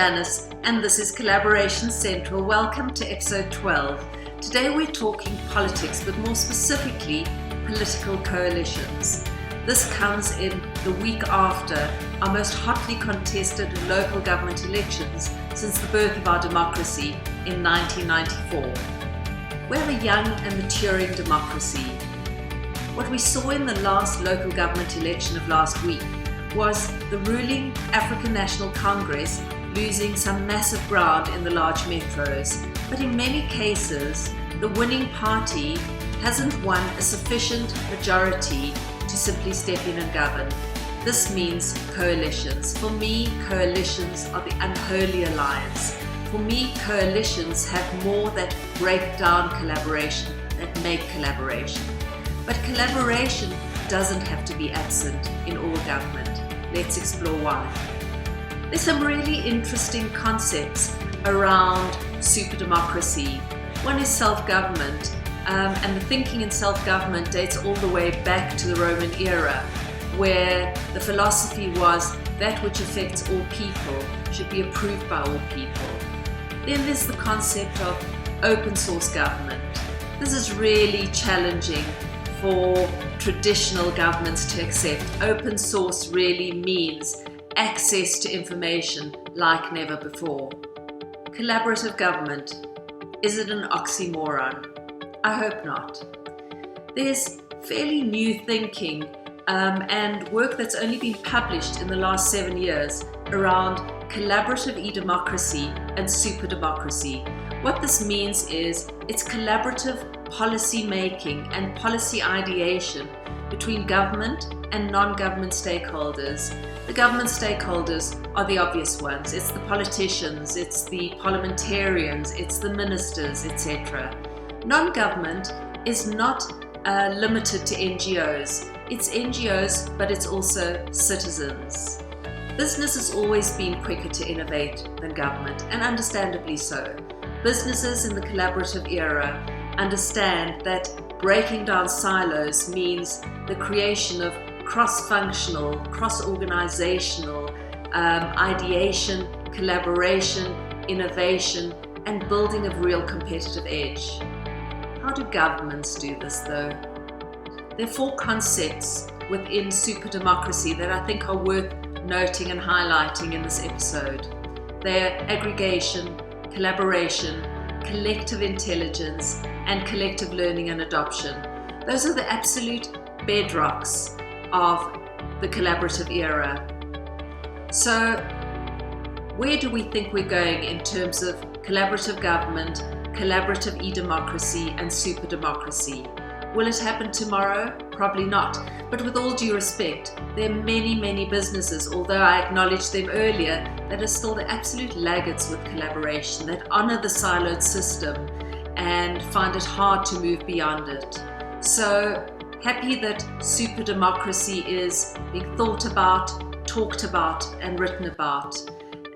Janice, and this is Collaboration Central. Welcome to episode 12. Today we're talking politics, but more specifically, political coalitions. This comes in the week after our most hotly contested local government elections since the birth of our democracy in 1994. We have a young and maturing democracy. What we saw in the last local government election of last week was the ruling African National Congress losing some massive ground in the large metros, but in many cases the winning party hasn't won a sufficient majority to simply step in and govern. This means coalitions. For me, coalitions are the unholy alliance. For me, coalitions have more that break down collaboration, that make collaboration. But collaboration doesn't have to be absent in all government. Let's explore why. There's some really interesting concepts around superdemocracy. One is self-government, and the thinking in self-government dates all the way back to the Roman era, where the philosophy was that which affects all people should be approved by all people. Then there's the concept of open source government. This is really challenging for traditional governments to accept. Open source really means access to information like never before. Collaborative government, is it an oxymoron? I hope not. There's fairly new thinking and work that's only been published in the last 7 years around collaborative e-democracy and superdemocracy. What this means is it's collaborative policy making and policy ideation between government and non-government stakeholders. The government stakeholders are the obvious ones. It's the politicians, it's the parliamentarians, it's the ministers, etc. Non-government is not limited to NGOs. It's NGOs, but it's also citizens. Business has always been quicker to innovate than government, and understandably so. Businesses in the collaborative era understand that breaking down silos means the creation of cross-functional, cross-organizational ideation, collaboration, innovation, and building of real competitive edge. How do governments do this though? There are 4 concepts within superdemocracy that I think are worth noting and highlighting in this episode. They're aggregation, collaboration, collective intelligence, and collective learning and adoption. Those are the absolute bedrocks of the collaborative era. So, where do we think we're going in terms of collaborative government, collaborative e-democracy, and superdemocracy? Will it happen tomorrow? Probably not. But with all due respect, there are many businesses, although I acknowledged them earlier, that are still the absolute laggards with collaboration, that honor the siloed system and find it hard to move beyond it. So happy that superdemocracy is being thought about, talked about, and written about.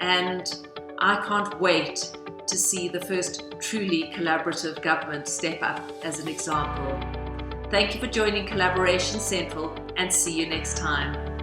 And I can't wait to see the first truly collaborative government step up as an example. Thank you for joining Collaboration Central, and see you next time.